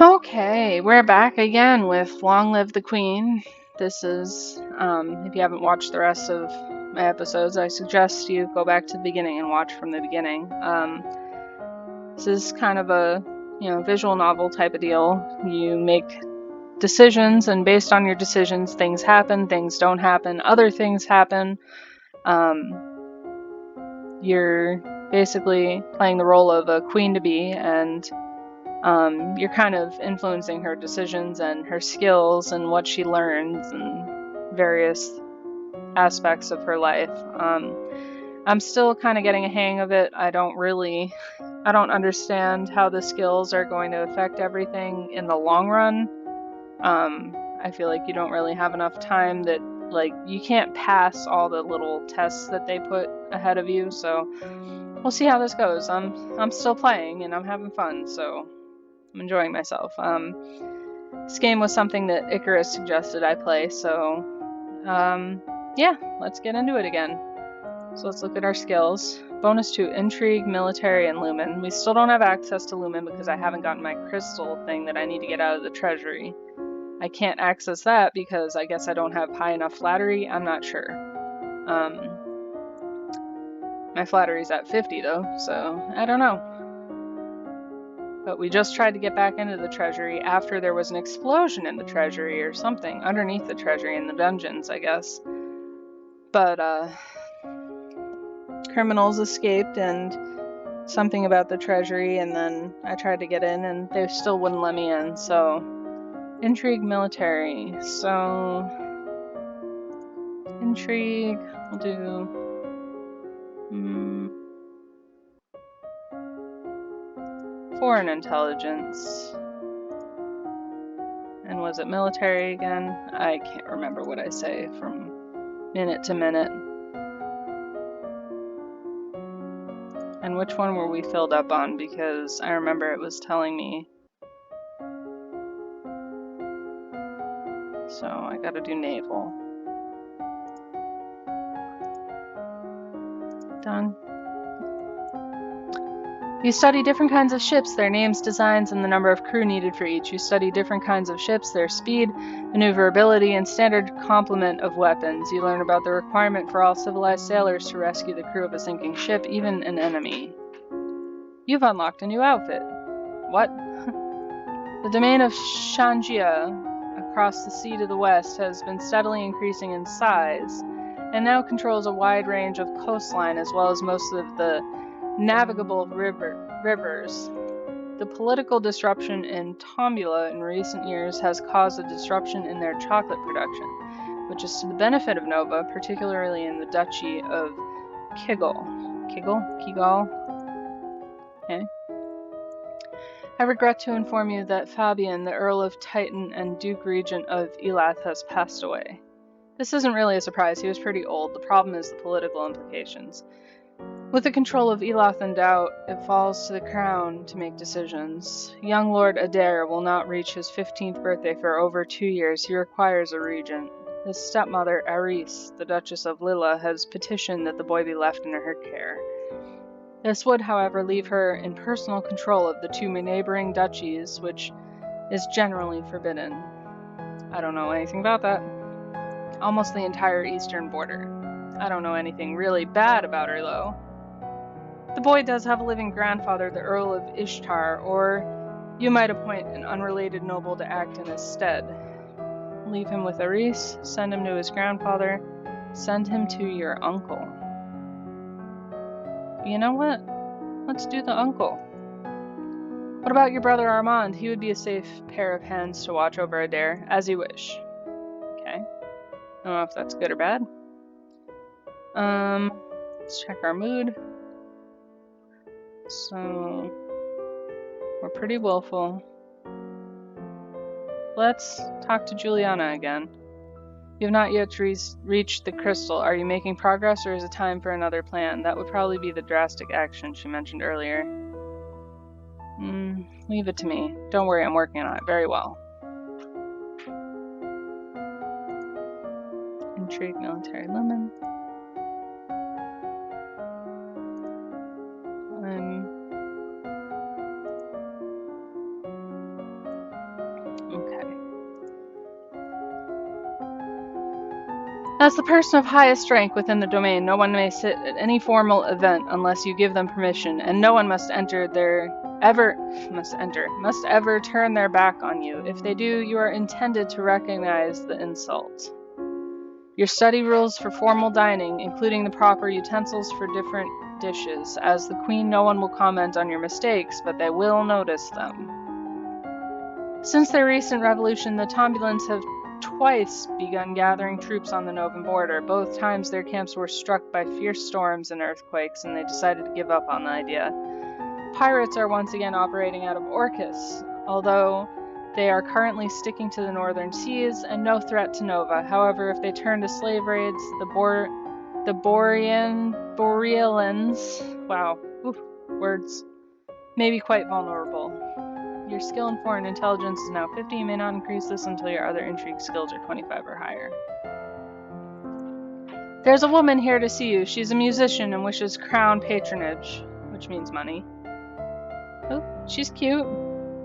Okay, we're back again with Long Live the Queen. This is, if you haven't watched the rest of my episodes, I suggest you go back to the beginning and watch from the beginning. This is kind of a, visual novel type of deal. You make decisions, and based on your decisions, things happen, things don't happen, other things happen. You're basically playing the role of a queen-to-be, and you're kind of influencing her decisions and her skills and what she learns and various aspects of her life. I'm still kind of getting a hang of it. I don't understand how the skills are going to affect everything in the long run. I feel like you don't really have enough time that, you can't pass all the little tests that they put ahead of you, so we'll see how this goes. I'm still playing and I'm having fun, so I'm enjoying myself. This game was something that Icarus suggested I play, so yeah, let's get into it again. So let's look at our skills. Bonus to Intrigue, Military, and Lumen. We still don't have access to Lumen because I haven't gotten my crystal thing that I need to get out of the treasury. I can't access that because I guess I don't have high enough flattery. I'm not sure. My flattery's at 50 though, so I don't know. But we just tried to get back into the treasury after there was an explosion in the treasury or something underneath the treasury in the dungeons, I guess. But criminals escaped and something about the treasury, and then I tried to get in and they still wouldn't let me in. So intrigue, military. So intrigue, we'll do foreign intelligence. And was it military again? I can't remember what I say from minute to minute. And which one were we filled up on? Because I remember it was telling me. So I gotta do naval. Done. You study different kinds of ships, their names, designs, and the number of crew needed for each. You study different kinds of ships, their speed, maneuverability, and standard complement of weapons. You learn about the requirement for all civilized sailors to rescue the crew of a sinking ship, even an enemy. You've unlocked a new outfit. What? The domain of Shanjia, across the sea to the west, has been steadily increasing in size, and now controls a wide range of coastline as well as most of the navigable rivers. The political disruption in Tombula in recent years has caused a disruption in their chocolate production, which is to the benefit of Nova, particularly in the Duchy of Kigal. Okay. I regret to inform you that Fabian, the Earl of Titan and Duke Regent of Elath, has passed away. This isn't really a surprise, he was pretty old. The problem is the political implications. With the control of Elath in doubt, it falls to the crown to make decisions. Young Lord Adair will not reach his 15th birthday for over 2 years. He requires a regent. His stepmother, Aris, the Duchess of Lilla, has petitioned that the boy be left in her care. This would, however, leave her in personal control of the two neighboring duchies, which is generally forbidden. I don't know anything about that. Almost the entire eastern border. I don't know anything really bad about her, though. The boy does have a living grandfather, the Earl of Ishtar, or you might appoint an unrelated noble to act in his stead. Leave him with Aris, send him to his grandfather, send him to your uncle. You know what? Let's do the uncle. What about your brother Armand? He would be a safe pair of hands to watch over Adair, as you wish. Okay. I don't know if that's good or bad. Let's check our mood. So, we're pretty willful. Let's talk to Juliana again. You have not yet reached the crystal. Are you making progress, or is it time for another plan? That would probably be the drastic action she mentioned earlier. Leave it to me. Don't worry, I'm working on it very well. Intrigue, military, lemon. As the person of highest rank within the domain, no one may sit at any formal event unless you give them permission, and no one must ever turn their back on you. If they do, you are intended to recognize the insult. Your study rules for formal dining, including the proper utensils for different dishes. As the queen, no one will comment on your mistakes, but they will notice them. Since their recent revolution, the Tombulans have twice begun gathering troops on the Novan border. Both times their camps were struck by fierce storms and earthquakes, and they decided to give up on the idea. Pirates are once again operating out of Orcus, although they are currently sticking to the northern seas and no threat to Nova. However, if they turn to slave raids, the Borealans, words, may be quite vulnerable. Your skill in foreign intelligence is now 50. You may not increase this until your other intrigue skills are 25 or higher. There's a woman here to see you. She's a musician and wishes crown patronage, which means money. Oh, she's cute.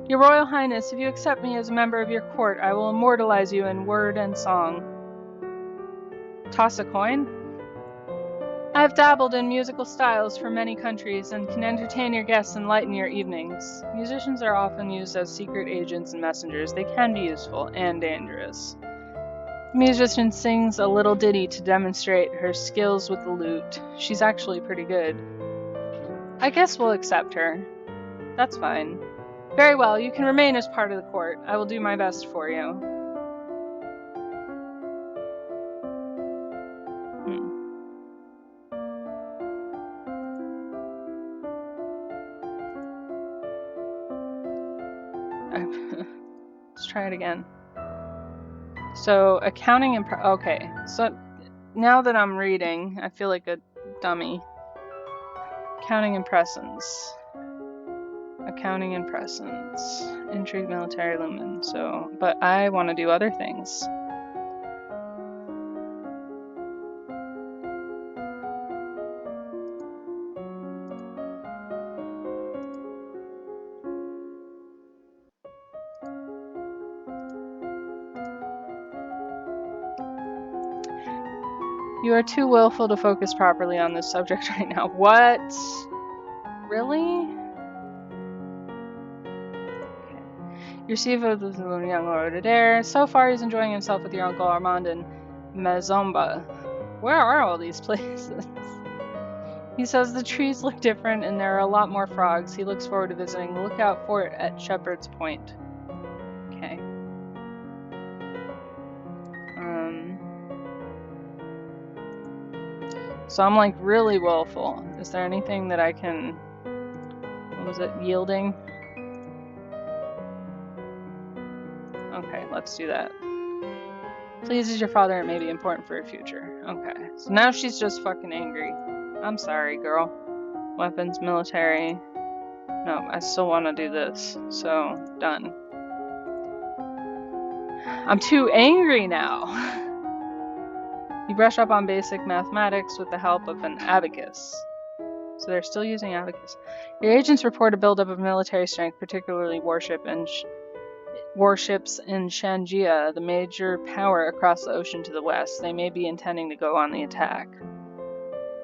Your Royal Highness, if you accept me as a member of your court, I will immortalize you in word and song. Toss a coin? I have dabbled in musical styles from many countries and can entertain your guests and lighten your evenings. Musicians are often used as secret agents and messengers. They can be useful and dangerous. The musician sings a little ditty to demonstrate her skills with the lute. She's actually pretty good. I guess we'll accept her. That's fine. Very well, you can remain as part of the court. I will do my best for you. Let's try it again. So, accounting and... okay, so now that I'm reading, I feel like a dummy. Accounting and presence. Accounting and presence. Intrigue, military, lumen. So, but I want to do other things. You are too willful to focus properly on this subject right now. What? Really? Okay. You receive of the young Lord Adair. So far, he's enjoying himself with your uncle Armand in Mazomba. Where are all these places? He says the trees look different and there are a lot more frogs. He looks forward to visiting the lookout fort at Shepherd's Point. Okay. So I'm like really willful. Is there anything that I can... what was it? Yielding? Okay, let's do that. Pleases your father and may be important for your future. Okay, so now she's just fucking angry. I'm sorry, girl. Weapons, military. No, I still want to do this. So, done. I'm too angry now. You brush up on basic mathematics with the help of an abacus. So they're still using abacus. Your agents report a buildup of military strength, particularly warships in Shangia, the major power across the ocean to the west. They may be intending to go on the attack.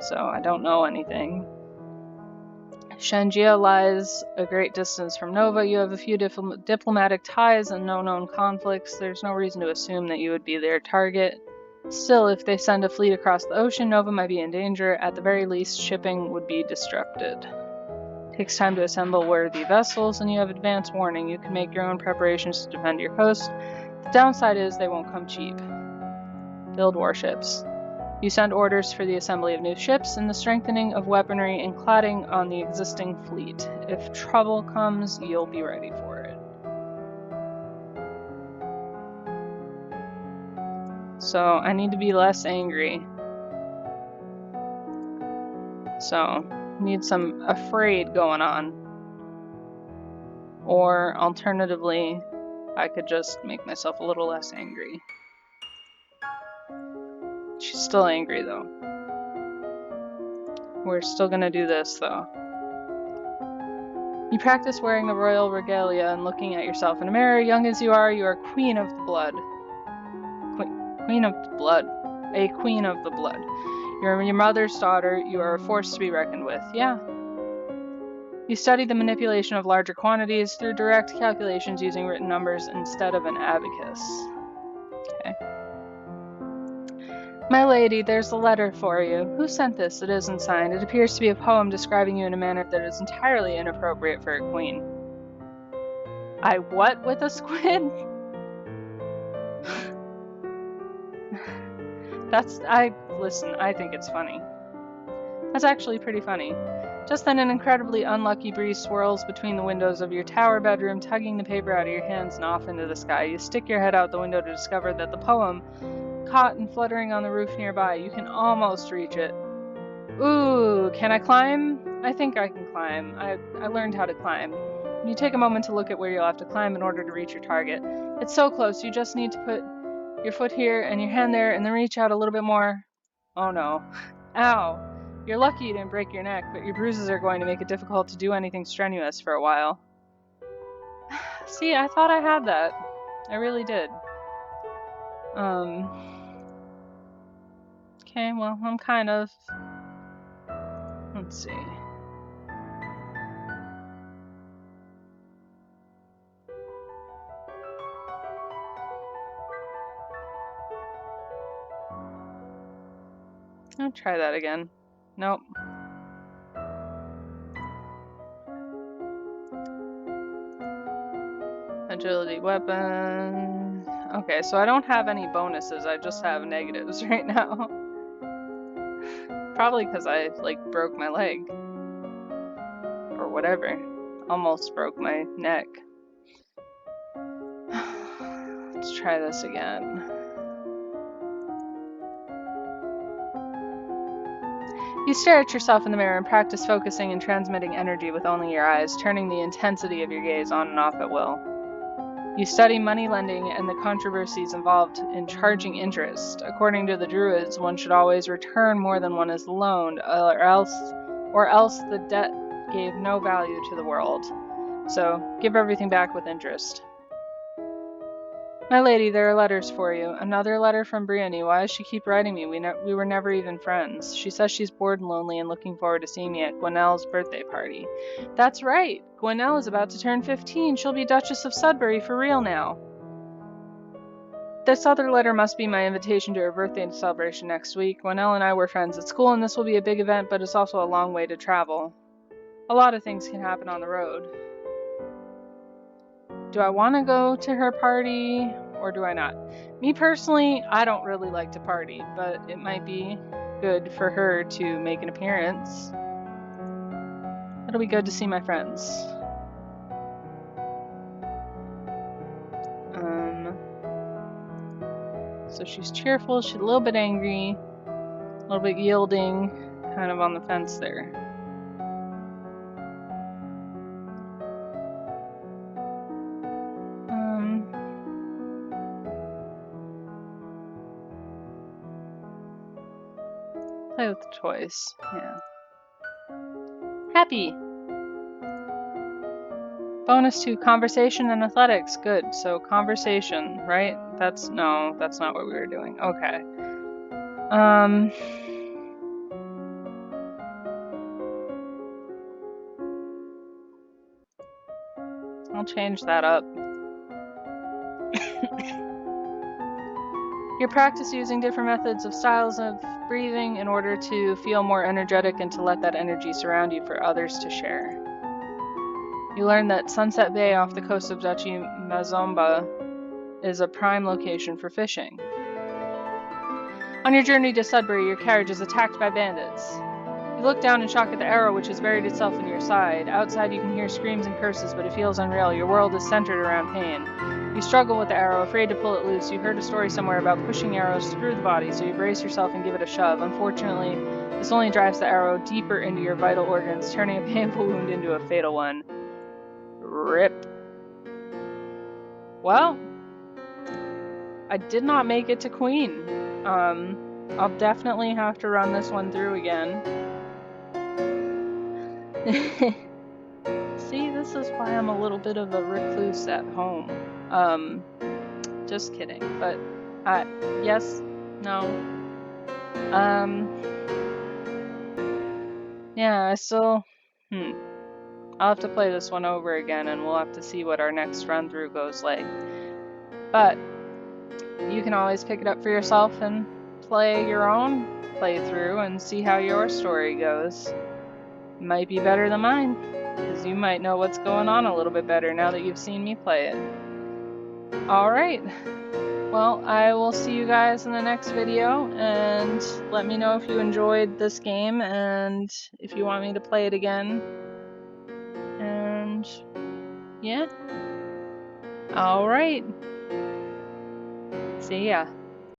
So I don't know anything. Shangia lies a great distance from Nova. You have a few diplomatic ties and no known conflicts. There's no reason to assume that you would be their target. Still, if they send a fleet across the ocean, Nova might be in danger. At the very least, shipping would be disrupted. It takes time to assemble worthy vessels, and you have advance warning. You can make your own preparations to defend your coast. The downside is they won't come cheap. Build warships. You send orders for the assembly of new ships and the strengthening of weaponry and cladding on the existing fleet. If trouble comes, you'll be ready for it. So, I need to be less angry. So, need some afraid going on. Or, alternatively, I could just make myself a little less angry. She's still angry, though. We're still gonna do this, though. You practice wearing the royal regalia and looking at yourself in a mirror. Young as you are queen of the blood. Queen of the blood. a queen of the blood. You're your mother's daughter. You are a force to be reckoned with. Yeah. You study the manipulation of larger quantities through direct calculations using written numbers instead of an abacus. Okay. My lady, there's a letter for you. Who sent this? It isn't signed. It appears to be a poem describing you in a manner that is entirely inappropriate for a queen. I what with a squid? Listen, I think it's funny. That's actually pretty funny. Just then an incredibly unlucky breeze swirls between the windows of your tower bedroom, tugging the paper out of your hands and off into the sky. You stick your head out the window to discover that the poem, caught and fluttering on the roof nearby, you can almost reach it. Ooh, can I climb? I think I can climb. I learned how to climb. You take a moment to look at where you'll have to climb in order to reach your target. It's so close, you just need to put your foot here and your hand there and then reach out a little bit more. Oh no. Ow. You're lucky you didn't break your neck, but your bruises are going to make it difficult to do anything strenuous for a while. See, I thought I had that. I really did. Okay, well, I'm kind of... Let's see. I'll try that again. Nope. Agility weapon. Okay, so I don't have any bonuses, I just have negatives right now. Probably because I, broke my leg. Or whatever. Almost broke my neck. Let's try this again. You stare at yourself in the mirror and practice focusing and transmitting energy with only your eyes, turning the intensity of your gaze on and off at will. You study money lending and the controversies involved in charging interest. According to the Druids, one should always return more than one is loaned, or else the debt gave no value to the world. So, give everything back with interest. My lady, there are letters for you. Another letter from Brienne. Why does she keep writing me? We were never even friends. She says she's bored and lonely and looking forward to seeing me at Gwenelle's birthday party. That's right. Gwenelle is about to turn 15. She'll be Duchess of Sudbury for real now. This other letter must be my invitation to her birthday celebration next week. Gwenelle and I were friends at school, and this will be a big event, but it's also a long way to travel. A lot of things can happen on the road. Do I want to go to her party, or do I not? Me personally, I don't really like to party, but it might be good for her to make an appearance. It'll be good to see my friends. So she's cheerful, she's a little bit angry, a little bit yielding, kind of on the fence there. Play with the toys, yeah. Happy! Bonus 2, conversation and athletics. Good, so conversation, right? That's not what we were doing. Okay. I'll change that up. You practice using different methods of styles of breathing in order to feel more energetic and to let that energy surround you for others to share. You learn that Sunset Bay off the coast of Duchy Mazomba is a prime location for fishing. On your journey to Sudbury, your carriage is attacked by bandits. You look down in shock at the arrow which has buried itself in your side. Outside you can hear screams and curses, but it feels unreal. Your world is centered around pain. You struggle with the arrow, afraid to pull it loose. You heard a story somewhere about pushing arrows through the body, so you brace yourself and give it a shove. Unfortunately, this only drives the arrow deeper into your vital organs, turning a painful wound into a fatal one. RIP. Well, I did not make it to Queen. I'll definitely have to run this one through again. See, this is why I'm a little bit of a recluse at home. Just kidding. But, yes, no, Yeah, I'll have to play this one over again, and we'll have to see what our next run through goes like. But you can always pick it up for yourself and play your own playthrough and see how your story goes. Might be better than mine, because you might know what's going on a little bit better now that you've seen me play it. Alright, well, I will see you guys in the next video, and let me know if you enjoyed this game and if you want me to play it again. And yeah. Alright. See ya.